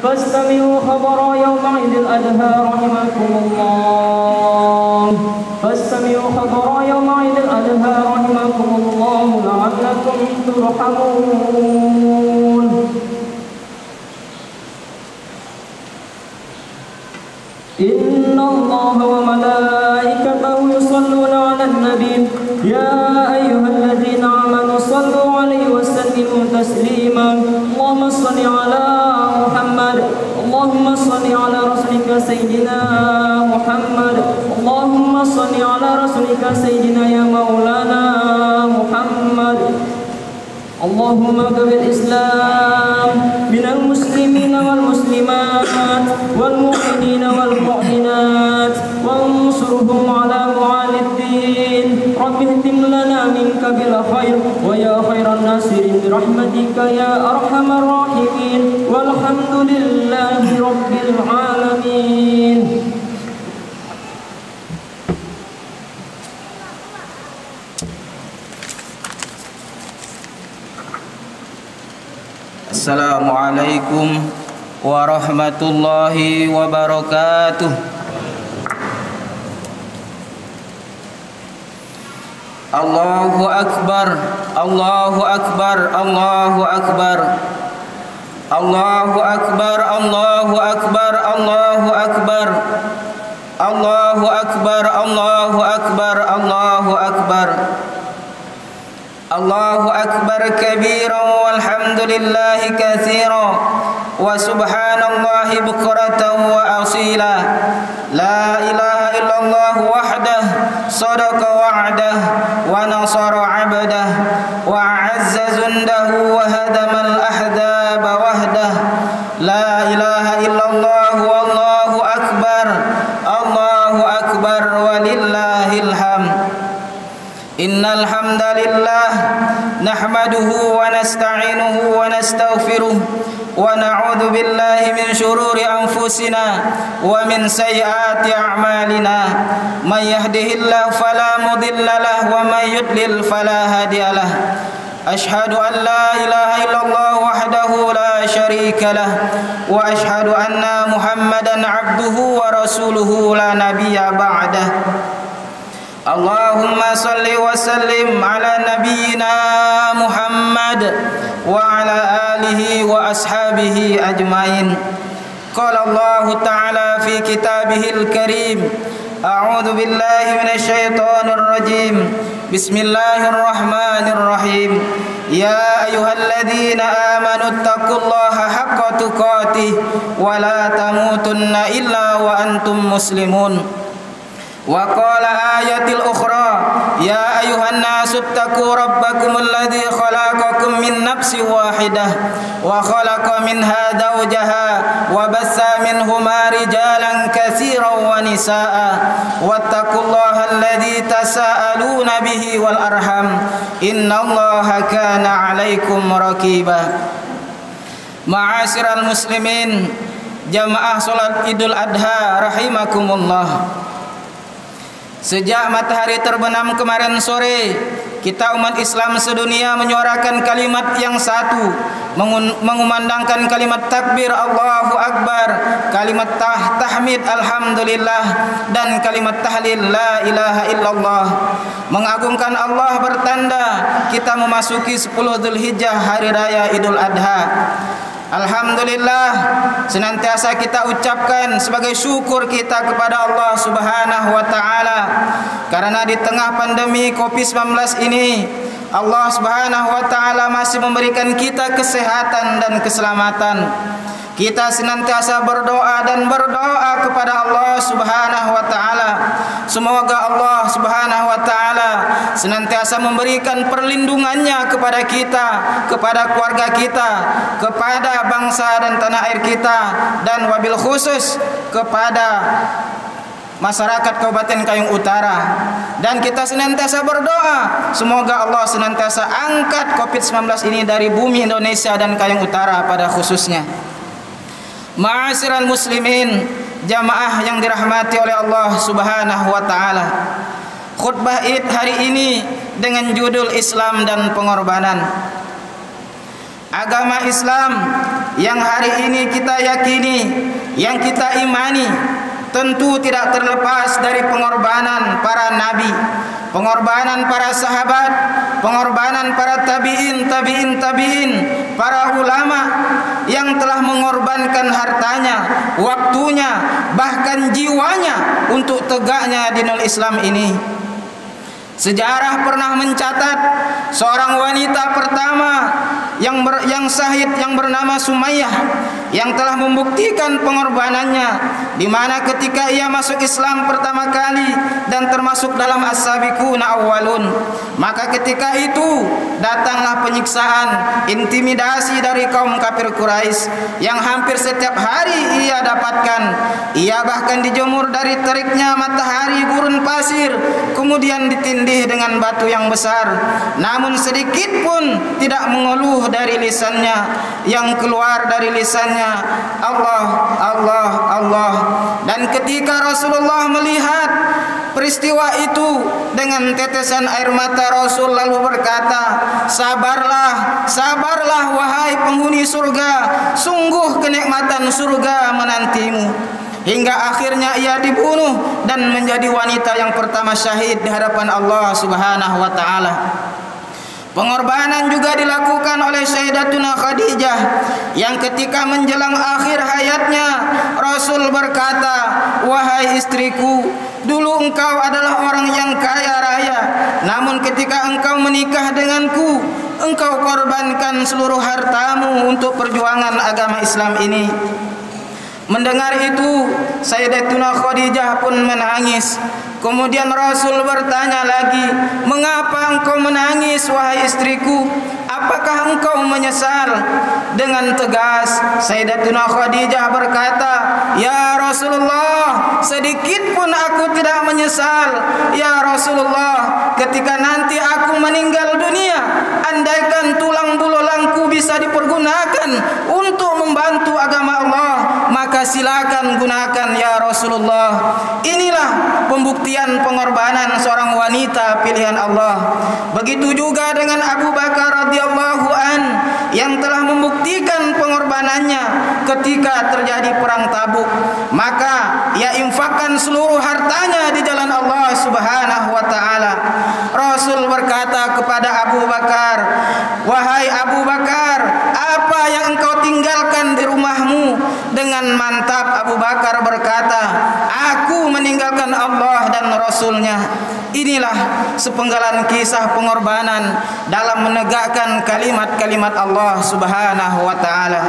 فاستمعوا خبر يوم عيد الأضحى رحمكم الله فاستمعوا خبر يوم عيد الأضحى رحمكم الله لعلكم ترحمون إن الله وملائكته يصلون على النبي يا أيها الذين آمنوا صلوا عليه وسلموا تسليما اللهم صل على محمد اللهم صل على رسولك سيدنا محمد اللهم صل على رسولك سيدنا يا مولانا محمد اللهم اغفر الإسلام من المسلمين والمسلمات والمؤمنين والمؤمنات وانصرهم على معالي الدين رب اهتم لنا منك بالخير ويا خير الناصرين برحمتك يا أرحم الراحمين والحمد لله رب العالمين. Assalamualaikum warahmatullahi wabarakatuh. Allahu akbar, Allahu akbar, Allahu akbar. Allahu akbar, Allahu akbar, Allahu akbar. Allahu akbar, Allahu akbar, Allahu akbar. Allahu akbar kabiran walhamdulillahi katsiran wa subhanallahi bukratan wa asila. La ilaha illallah wahdah sadaqa wa'dah wa nasara 'abdah wa a'azza jundahu wa hadamal ahzaba wahdah. La ilaha illallah wallahu akbar. Allahu akbar walillahil hamd. Innal hamdalillah nahmaduhu wa nasta'inuhu wa nastaghfiruh wa na'udzu billahi min shururi anfusina wa min sayyiati a'malina may yahdihillahu fala mudilla lahu wa may yudlil fala hadiyalah. Ashhadu an la ilaha illallah wahdahu la syarika lah wa ashhadu anna Muhammadan 'abduhu wa rasuluhu la nabiyya ba'dah. Allahumma salli wa sallim ala nabiyyina Muhammad wa ala alihi wa ashabihi ajmain. Qala Allah ta'ala fi kitabihil karim. A'udzu billahi minasy syaithanir rajim. Bismillahirrahmanirrahim. Ya ayyuhalladzina amanu taqullaha haqqa tuqatih wa la tamutunna illa wa antum muslimun. Wa qala ayatil ukhra ya ayuhan nasu taqu rabbakum alladzi khalaqakum min nafsin wahidah wa khalaqa minha zawjaha wa bassa minhuma rijalan katsiran wa nisaa wattaqullaha alladzi tasaaluna bihi wal arham innallaha kana 'alaikum raqiba. Ma'asyiral muslimin jamaah salat Idul Adha rahimakumullah. Sejak matahari terbenam kemarin sore, kita umat Islam sedunia menyuarakan kalimat yang satu, mengumandangkan kalimat takbir Allahu Akbar, kalimat tahmid Alhamdulillah, dan kalimat tahlil La ilaha illallah. Mengagungkan Allah bertanda kita memasuki 10 Dzulhijjah hari raya Idul Adha. Alhamdulillah, senantiasa kita ucapkan sebagai syukur kita kepada Allah Subhanahu wa taala karena di tengah pandemi Covid-19 ini Allah Subhanahu wa taala masih memberikan kita kesehatan dan keselamatan. Kita senantiasa berdoa kepada Allah Subhanahu wa taala. Semoga Allah Subhanahu wa taala senantiasa memberikan perlindungannya kepada kita, kepada keluarga kita, kepada bangsa dan tanah air kita, dan wabil khusus kepada masyarakat Kabupaten Kayong Utara. Dan kita senantiasa berdoa semoga Allah senantiasa angkat Covid-19 ini dari bumi Indonesia dan Kayong Utara pada khususnya. Ma'asyiral muslimin, jamaah yang dirahmati oleh Allah Subhanahu wa taala. Khutbah Id hari ini dengan judul Islam dan pengorbanan. Agama Islam yang hari ini kita yakini, yang kita imani, tentu tidak terlepas dari pengorbanan para nabi, pengorbanan para sahabat, pengorbanan para tabi'in, para ulama yang telah mengorbankan hartanya, waktunya, bahkan jiwanya untuk tegaknya dinul Islam ini. Sejarah pernah mencatat seorang wanita pertama yang syahid yang bernama Sumayyah yang telah membuktikan pengorbanannya, di mana ketika ia masuk Islam pertama kali dan termasuk dalam as-sabiquna awwalun, maka ketika itu datanglah penyiksaan, intimidasi dari kaum kafir Quraisy yang hampir setiap hari ia dapatkan. Ia bahkan dijemur dari teriknya matahari gurun pasir, kemudian ditindih dengan batu yang besar, namun sedikit pun tidak mengeluh dari lisannya. Yang keluar dari lisannya Allah, Allah, Allah. Dan ketika Rasulullah melihat peristiwa itu dengan tetesan air mata, Rasul lalu berkata, sabarlah, sabarlah wahai penghuni surga, sungguh kenikmatan surga menantimu. Hingga akhirnya ia dibunuh dan menjadi wanita yang pertama syahid di hadapan Allah Subhanahu wa taala. Pengorbanan juga dilakukan oleh Sayyidatuna Khadijah yang ketika menjelang akhir hayatnya Rasul berkata, wahai istriku, dulu engkau adalah orang yang kaya raya, namun ketika engkau menikah denganku, engkau korbankan seluruh hartamu untuk perjuangan agama Islam ini. Mendengar itu, Sayyidatuna Khadijah pun menangis. Kemudian Rasul bertanya lagi, mengapa engkau menangis wahai istriku? Apakah engkau menyesal? Dengan tegas Sayyidatuna Khadijah berkata, ya Rasulullah, sedikit pun aku tidak menyesal. Ya Rasulullah, ketika nanti aku meninggal dunia, andaikan tulang bululangku bisa dipergunakan untuk membantu agama Allah, maka silakan gunakan ya Rasulullah. Inilah pembuktian pengorbanan seorang wanita pilihan Allah. Begitu juga dengan Abu Bakar radhiyallahu an yang telah membuktikan pengorbanannya ketika terjadi perang Tabuk. Maka ia infakkan seluruh hartanya di jalan Allah Subhanahu wa taala. Rasul berkata kepada Abu Bakar, wahai Abu Bakar, apa yang engkau tinggalkan di rumahmu? Dengan mantap Abu Bakar berkata, aku meninggalkan Allah dan Rasulnya. Inilah sepenggalan kisah pengorbanan dalam menegakkan kalimat-kalimat Allah Subhanahu wa taala.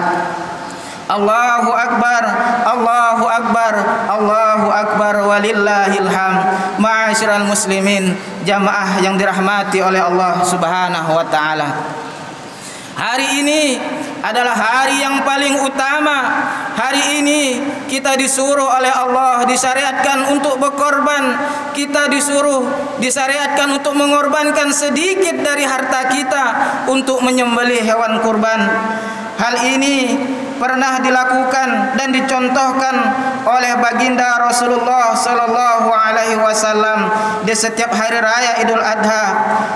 Allahu Akbar, Allahu Akbar, Allahu Akbar, walillahil hamd. Ma'asyiral muslimin, jamaah yang dirahmati oleh Allah Subhanahu wa taala. Hari ini adalah hari yang paling utama. Hari ini kita disuruh oleh Allah, disyariatkan untuk berkorban. Kita disyariatkan untuk mengorbankan sedikit dari harta kita untuk menyembelih hewan kurban. Hal ini pernah dilakukan dan dicontohkan oleh baginda Rasulullah sallallahu alaihi wasallam di setiap hari raya Idul Adha.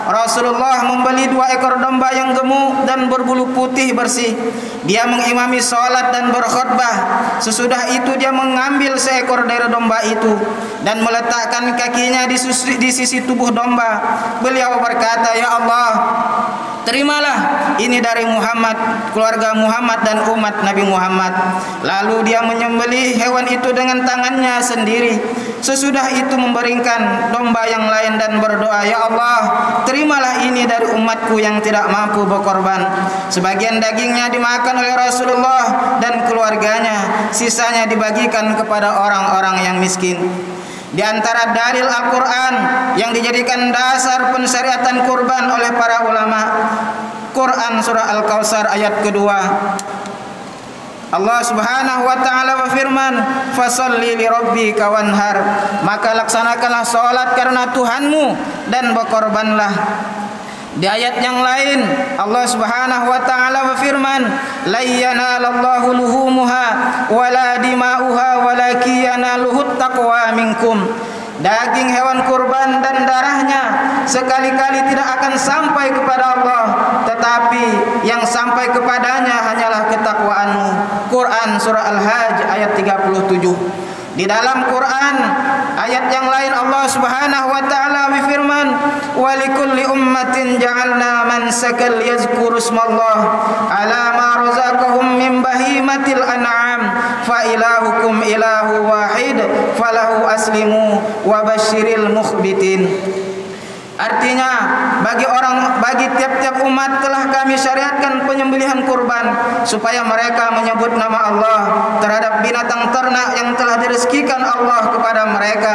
Rasulullah membeli 2 ekor domba yang gemuk dan berbulu putih bersih. Dia mengimami salat dan berkhutbah. Sesudah itu dia mengambil seekor dari domba itu dan meletakkan kakinya di sisi tubuh domba. Beliau berkata, ya Allah, terimalah ini dari Muhammad, keluarga Muhammad dan umat Nabi Muhammad. Lalu dia menyembelih hewan itu dengan tangannya sendiri. Sesudah itu membaringkan domba yang lain dan berdoa, ya Allah, terimalah ini dari umatku yang tidak mampu berkorban. Sebagian dagingnya dimakan oleh Rasulullah dan keluarganya, sisanya dibagikan kepada orang-orang yang miskin. Di antara dalil Al-Quran yang dijadikan dasar pensyariatan kurban oleh para ulama, Quran surah Al-Kautsar ayat kedua. Allah Subhanahu wa taala berfirman, "Fasholli li rabbika wanhar." Maka laksanakanlah salat karena Tuhanmu dan berkorbanlah. Di ayat yang lain Allah Subhanahu wa taala berfirman, "La yanalallahu luhumuha wala dima'uha walakin yanaluhut taqwa minkum." daging hewan kurban dan darahnya sekali-kali tidak akan sampai kepada Allah, tetapi yang sampai kepadanya hanyalah ketakwaanmu. Quran surah Al-Hajj ayat 37. Di dalam Quran ayat yang lain Allah Subhanahu wa taala berfirman, "Wa likulli ummatin ja'alna mansakan yazkuru ismallah ala ma razaqahum min bahimatil an'am fa ilahukum ilahu wahid falahu aslimu wa basyiril mukhbitin." Artinya bagi tiap-tiap umat telah kami syariatkan penyembelihan kurban supaya mereka menyebut nama Allah terhadap binatang ternak yang telah direzekikan Allah kepada mereka.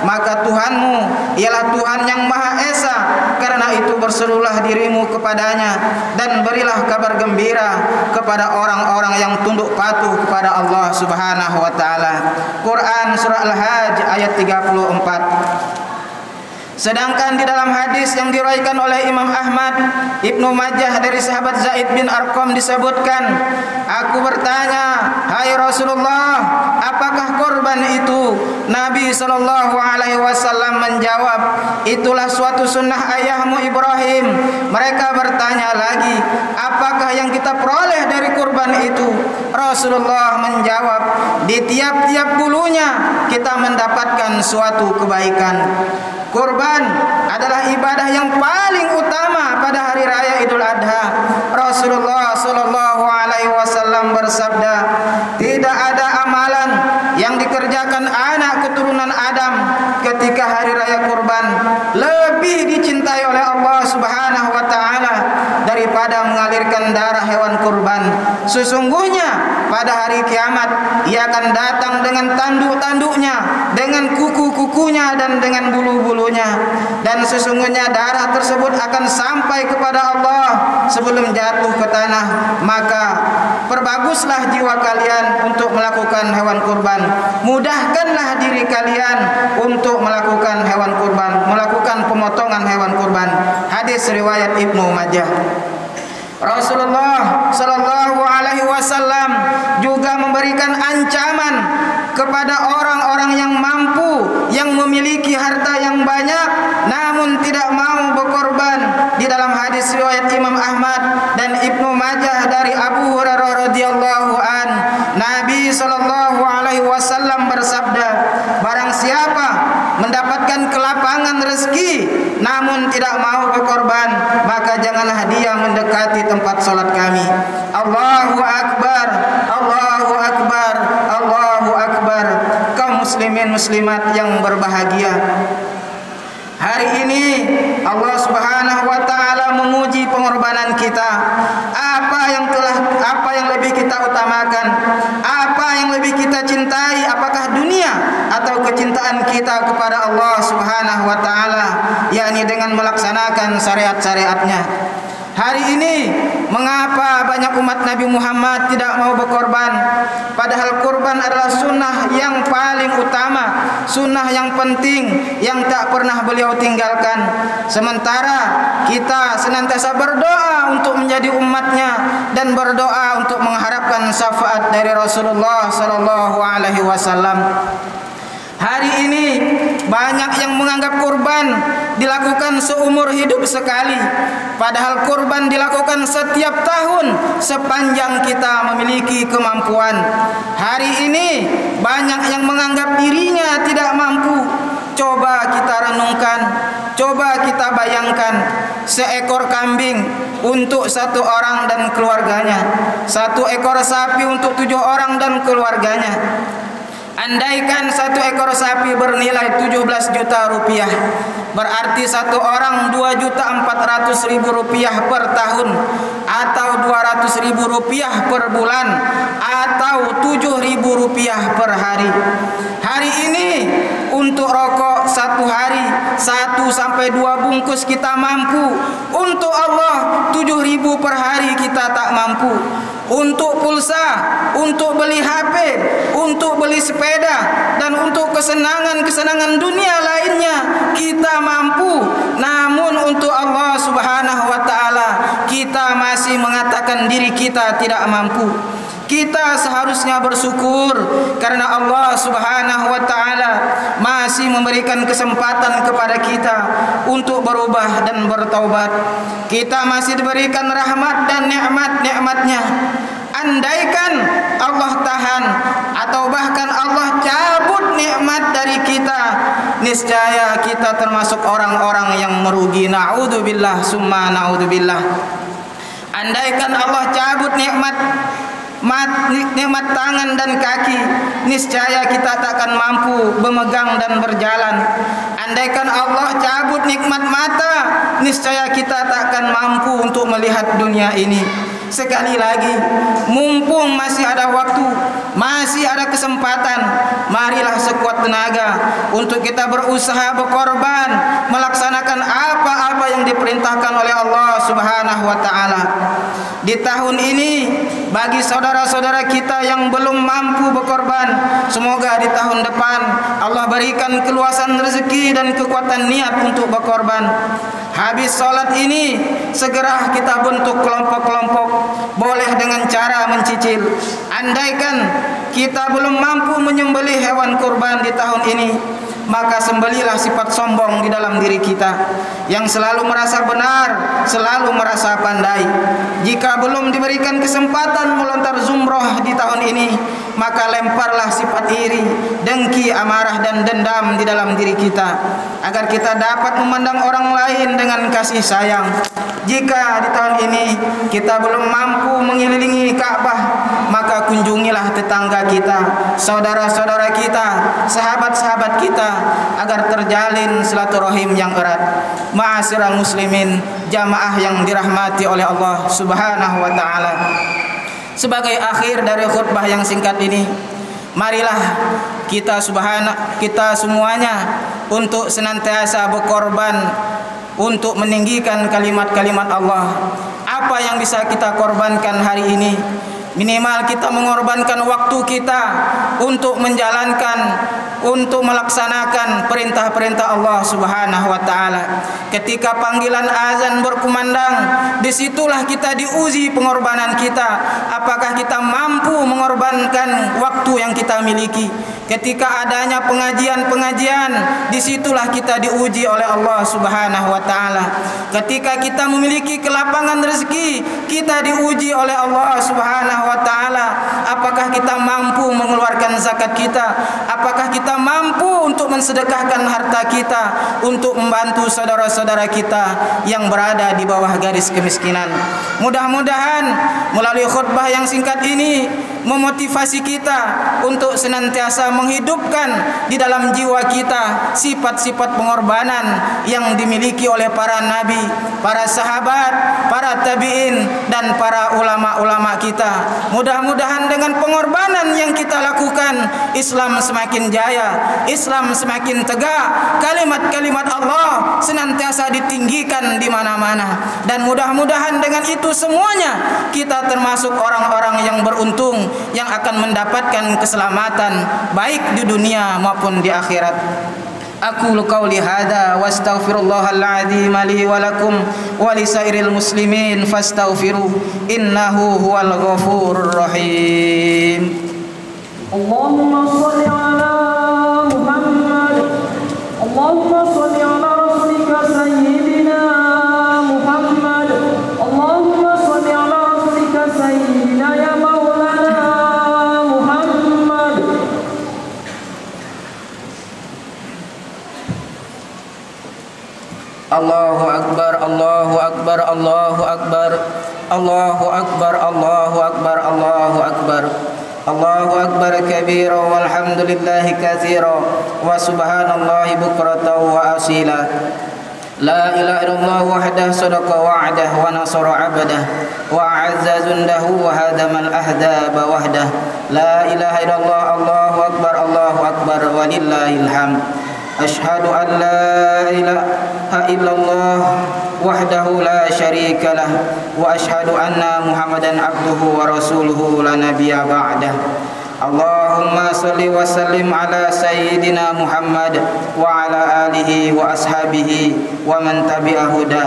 Maka Tuhanmu ialah Tuhan yang Maha Esa, karena itu berserulah dirimu kepadanya dan berilah kabar gembira kepada orang-orang yang tunduk patuh kepada Allah Subhanahu wa taala. Quran surah Al-Hajj ayat 34. Sedangkan di dalam hadis yang diriwayatkan oleh Imam Ahmad, Ibnu Majah dari sahabat Zaid bin Arqam disebutkan, aku bertanya, hai Rasulullah, apakah korban itu? Nabi SAW menjawab, itulah suatu sunnah ayahmu Ibrahim. Mereka bertanya lagi, apakah yang kita peroleh dari kurban itu? Rasulullah menjawab, di tiap-tiap bulunya kita mendapatkan suatu kebaikan. Kurban adalah ibadah yang paling utama pada hari raya Idul Adha. Rasulullah SAW bersabda, tidak ada amalan yang dikerjakan anak keturunan Adam ketika hari raya kurban lebih dicintai oleh Allah Subhanahu wa taala daripada mengalirkan darah hewan kurban. Sesungguhnya pada hari kiamat ia akan datang dengan tanduk-tanduknya, dengan kuku-kukunya dan dengan bulu-bulunya, dan sesungguhnya darah tersebut akan sampai kepada Allah sebelum jatuh ke tanah. Maka perbaguslah jiwa kalian untuk melakukan hewan kurban, mudahkanlah diri kalian untuk melakukan hewan kurban, melakukan pemotongan hewan kurban. Hadis riwayat Ibnu Majah. Rasulullah SAW juga memberikan ancaman kepada orang-orang yang mampu, yang memiliki harta yang banyak, namun tidak mau berkorban. Di dalam hadis riwayat Imam Ahmad dan Ibnu Majah dari Abu Hurairah radhiyallahu an, Nabi SAW bersabda, barang siapa mendapatkan kelapangan rezeki namun tidak mau berkorban, maka janganlah dia mendekati tempat salat kami. Allahu Akbar, Allahu Akbar, Allahu Akbar. Kaum muslimin muslimat yang berbahagia, hari ini Allah Subhanahu wa taala menguji pengorbanan kita. Apa yang lebih kita utamakan? Apa yang lebih kita cintai? Apakah dunia atau kecintaan kita kepada Allah Subhanahu wa taala, yakni dengan melaksanakan syariat-syariatnya? Hari ini mengapa banyak umat Nabi Muhammad tidak mau berkorban? Padahal kurban adalah sunnah yang paling utama, sunnah yang penting yang tak pernah beliau tinggalkan. Sementara kita senantiasa berdoa untuk menjadi umatnya dan berdoa untuk mengharapkan syafaat dari Rasulullah SAW. Hari ini banyak yang menganggap kurban dilakukan seumur hidup sekali, padahal kurban dilakukan setiap tahun sepanjang kita memiliki kemampuan. Hari ini banyak yang menganggap dirinya tidak mampu. Coba kita renungkan, coba kita bayangkan, seekor kambing untuk 1 orang dan keluarganya, 1 ekor sapi untuk 7 orang dan keluarganya. Andaikan 1 ekor sapi bernilai 17 juta rupiah, berarti 1 orang 2.400.000 rupiah per tahun, atau 200.000 rupiah per bulan, atau 7.000 rupiah per hari. Hari ini untuk rokok 1 hari 1 sampai 2 bungkus kita mampu. Untuk Allah 7.000 per hari kita tak mampu. Untuk pulsa, untuk beli HP, untuk beli sepeda, dan untuk kesenangan-kesenangan dunia lainnya kita mampu. Namun untuk Allah Subhanahu wa taala kita masih mengatakan diri kita tidak mampu. Kita seharusnya bersyukur karena Allah Subhanahu wa taala masih memberikan kesempatan kepada kita untuk berubah dan bertaubat. Kita masih diberikan rahmat dan nikmat-nikmatnya. Andaikan Allah tahan atau bahkan Allah cabut nikmat dari kita, niscaya kita termasuk orang-orang yang merugi. Na'udzubillah summa na'udzubillah. Andaikan Allah cabut nikmat tangan dan kaki, niscaya kita takkan mampu memegang dan berjalan. Andaikan Allah cabut nikmat mata, niscaya kita takkan mampu untuk melihat dunia ini. Sekali lagi, mumpung masih ada waktu, masih ada kesempatan, marilah sekuat tenaga untuk kita berusaha berkorban, melaksanakan apa-apa yang diperintahkan oleh Allah Subhanahu wa taala. Di tahun ini, bagi saudara-saudara kita yang belum mampu berkorban, semoga di tahun depan Allah berikan keluasan rezeki dan kekuatan niat untuk berkorban. Habis salat ini, segera kita bentuk kelompok-kelompok, boleh dengan cara mencicil. Andaikan kita belum mampu menyembelih hewan kurban di tahun ini, maka sembelilah sifat sombong di dalam diri kita yang selalu merasa benar, selalu merasa pandai. Jika belum diberikan kesempatan melontar zumrah di tahun ini, maka lemparlah sifat iri, dengki, amarah dan dendam di dalam diri kita, agar kita dapat memandang orang lain dengan kasih sayang. Jika di tahun ini kita belum mampu mengelilingi Ka'bah, maka kunjungilah tetangga kita, saudara-saudara kita, sahabat-sahabat kita, agar terjalin silaturahim yang erat. Ma'asyiral muslimin, jamaah yang dirahmati oleh Allah Subhanahu wa taala. Sebagai akhir dari khutbah yang singkat ini, marilah kita semuanya untuk senantiasa berkorban untuk meninggikan kalimat-kalimat Allah. Apa yang bisa kita korbankan hari ini? Minimal kita mengorbankan waktu kita untuk menjalankan, untuk melaksanakan perintah-perintah Allah Subhanahu wa taala. Ketika panggilan azan berkumandang, disitulah kita diuji pengorbanan kita. Apakah kita mampu mengorbankan waktu yang kita miliki? Ketika adanya pengajian-pengajian, disitulah kita diuji oleh Allah Subhanahu wa taala. Ketika kita memiliki kelapangan rezeki, kita diuji oleh Allah Subhanahu wa taala. Apakah kita mampu mengeluarkan zakat kita? Apakah kita mampu untuk mensedekahkan harta kita untuk membantu saudara-saudara kita yang berada di bawah garis kemiskinan? Mudah-mudahan melalui khutbah yang singkat ini memotivasi kita untuk senantiasa menghidupkan di dalam jiwa kita sifat-sifat pengorbanan yang dimiliki oleh para nabi, para sahabat, para tabi'in dan para ulama-ulama kita. Mudah-mudahan dengan pengorbanan yang kita lakukan, Islam semakin jaya, Islam semakin tegak, kalimat-kalimat Allah senantiasa ditinggikan di mana-mana. Dan mudah-mudahan dengan itu semuanya kita termasuk orang-orang yang beruntung, yang akan mendapatkan keselamatan baik di dunia maupun di akhirat. Aqulu qawli hadza wa astaghfirullahal azim li wa lakum wa lisairil muslimin fastaghfiruh innahu huwal ghafurur rahim. Allahumma shalli ala Muhammad, Allahumma shalli ala rasulika sayyidina Muhammad, Allahumma shalli ala rasulika sayyidina ya maulana Muhammad. Allahu akbar, Allahu akbar, Allahu akbar, Allahu akbar, Allahu akbar, Allahu akbar. Allahu akbar kabira walhamdulillahi katsira wa subhanallahi bukratan wa asila. La ilaha illallah wahdahu sadaqa wa'dah wa nasara 'abdah wa a'azza jundahu wa hadamal ahzaba wahdah. La ilaha illallah, Allahu akbar walillahil hamd. Ashhadu an la ilaha illallah wahdahu la syarika lah wa ashhadu anna Muhammadan abduhu wa rasuluhu la nabiyya ba'dah. Allahumma salli wa sallim ala sayyidina Muhammad wa ala alihi wa ashabihi wa man tabi'a hudah.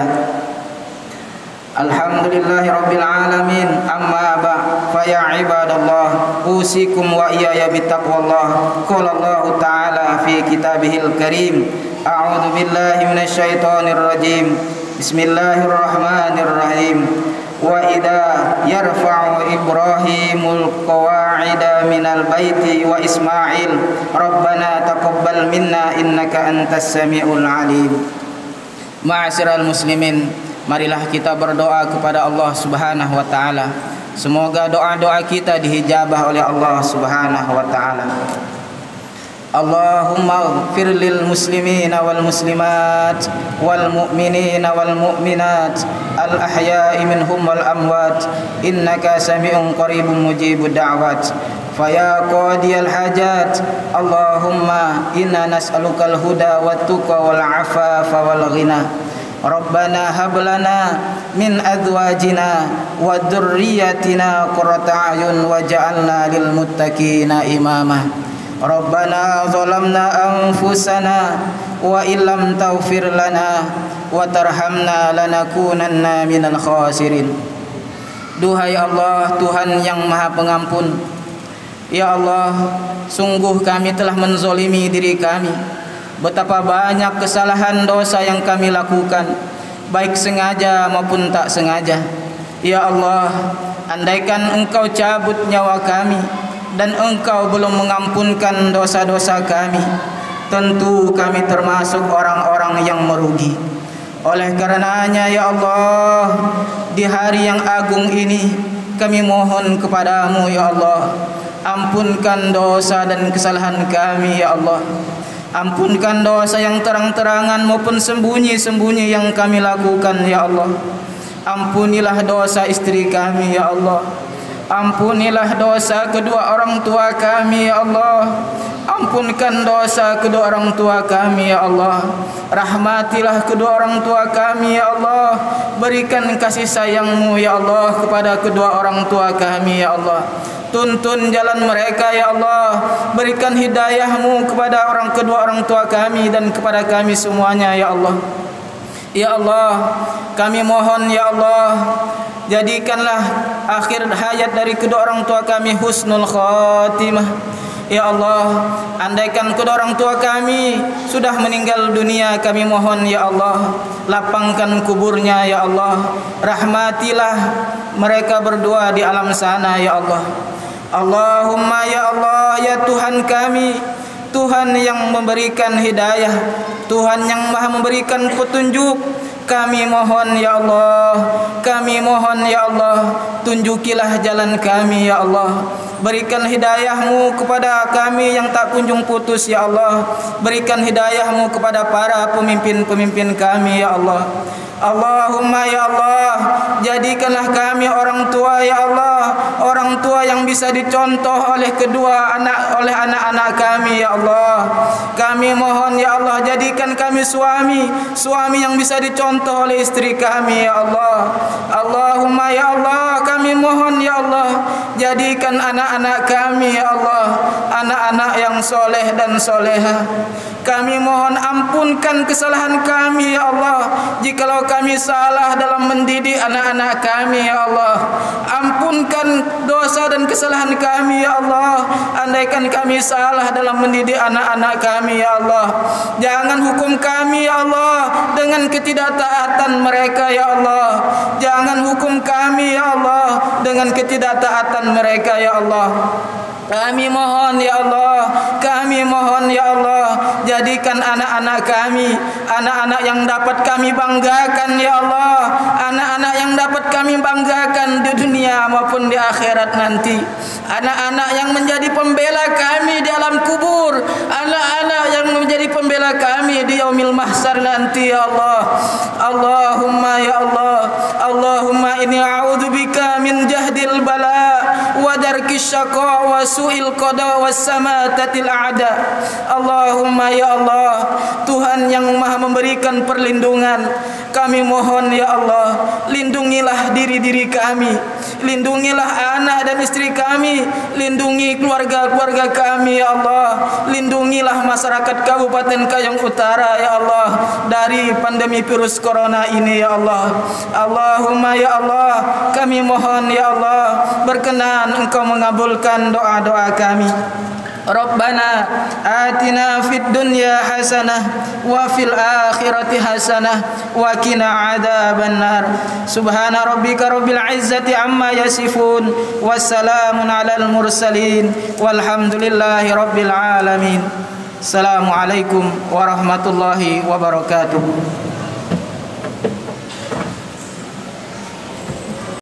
Alhamdulillahi Rabbil Alamin. Amma ba' fa ya ibadallah, usikum wa iyaya bittaqwallah. Qala Allah Ta'ala fi kitabihil karim, a'udzu billahi minasy syaithanir rajim. Bismillahirrahmanirrahim. Wa idza yarfa'u Ibrahimul qawa'ida minal baiti wa Ismail Rabbana taqabbal minna innaka antas samiul alim. Ma'asyiral muslimin, marilah kita berdoa kepada Allah Subhanahu wa taala. Semoga doa-doa kita dihijabah oleh Allah Subhanahu wa taala. Allahumma ighfir lil muslimina wal muslimat wal mu'minina wal mu'minat al ahya'i minhum wal amwat innaka sami'un qaribun mujibud da'wat. Faya qadiyal hajat, Allahumma inna nas'alukal huda wat tuqa wal afafa wal ghina. Rabbana hab lana min azwajina wa dzurriyyatina qurrata a'yun waj'alna lil muttaqina imama. Rabbana zalamna anfusana wa illam taghfir lana wa tarhamna lanakunanna minal khasirin. Duhai Allah, Tuhan yang Maha Pengampun, ya Allah, sungguh kami telah menzolimi diri kami. Betapa banyak kesalahan dosa yang kami lakukan, baik sengaja maupun tak sengaja. Ya Allah, andaikan Engkau cabut nyawa kami dan Engkau belum mengampunkan dosa-dosa kami, tentu kami termasuk orang-orang yang merugi. Oleh karenanya ya Allah, di hari yang agung ini kami mohon kepadamu ya Allah, ampunkan dosa dan kesalahan kami ya Allah. Ampunkan dosa yang terang-terangan maupun sembunyi-sembunyi yang kami lakukan ya Allah. Ampunilah dosa istri kami ya Allah. Ampunilah dosa kedua orang tua kami ya Allah. Ampunkan dosa kedua orang tua kami ya Allah. Rahmatilah kedua orang tua kami ya Allah. Berikan kasih sayang-Mu ya Allah kepada kedua orang tua kami ya Allah. Tuntun jalan mereka ya Allah. Berikan hidayah-Mu kepada kedua orang tua kami dan kepada kami semuanya ya Allah. Ya Allah, kami mohon ya Allah, jadikanlah akhir hayat dari kedua orang tua kami husnul khatimah. Ya Allah, andaikan kedua orang tua kami sudah meninggal dunia, kami mohon ya Allah, lapangkan kuburnya ya Allah. Rahmatilah mereka berdua di alam sana ya Allah. Allahumma ya Allah, ya Tuhan kami, Tuhan yang memberikan hidayah, Tuhan yang Maha memberikan petunjuk, kami mohon ya Allah, kami mohon ya Allah, tunjukilah jalan kami ya Allah. Berikan hidayah-Mu kepada kami yang tak kunjung putus ya Allah. Berikan hidayah-Mu kepada para pemimpin-pemimpin kami ya Allah. Allahumma ya Allah, jadikanlah kami orang tua ya Allah, orang tua yang bisa dicontoh oleh anak-anak kami ya Allah. Kami mohon ya Allah, jadikan kami suami yang bisa dicontoh oleh istri kami ya Allah. Allahumma ya Allah, kami mohon ya Allah, jadikan anak-anak kami ya Allah anak-anak yang soleh dan soleha. Kami mohon ampunkan kesalahan kami ya Allah, jikalau kami salah dalam mendidik anak-anak kami ya Allah. Ampunkan dosa dan kesalahan kami ya Allah, andaikan kami salah dalam mendidik anak-anak kami ya Allah. Jangan hukum kami ya Allah dengan ketidaktaatan mereka ya Allah. Jangan hukum kami ya Allah dengan ketidaktaatan mereka ya Allah. Kami mohon ya Allah, kami mohon ya Allah, jadikan anak-anak kami anak-anak yang dapat kami banggakan ya Allah, anak-anak yang dapat kami banggakan di dunia maupun di akhirat nanti. Anak-anak yang menjadi pembela kami di alam kubur, anak-anak yang menjadi pembela kami di yaumil mahsyar nanti ya Allah. Allahumma ya Allah, Allahumma inni a'udzubika min jahdil bala wa darkis syaqa wa su'il qada was samatatil a'da. Allahumma ya Allah, Tuhan yang Maha memberikan perlindungan, Kami mohon ya Allah, lindungilah diri-diri kami, lindungilah anak dan istri kami, lindungi keluarga-keluarga kami ya Allah, lindungilah masyarakat Kabupaten Kayong Utara ya Allah dari pandemi virus corona ini ya Allah. Allahumma ya Allah, kami mohon ya Allah, berkenan Engkau mengabulkan doa-doa kami. Rabbana atina fid dunya hasanah wa fil akhirati hasanah wa qina adzabannar. Subhana rabbika rabbil izzati amma yasifun wassalamun alal mursalin walhamdulillahi rabbil alamin. Assalamualaikum warahmatullahi wabarakatuh.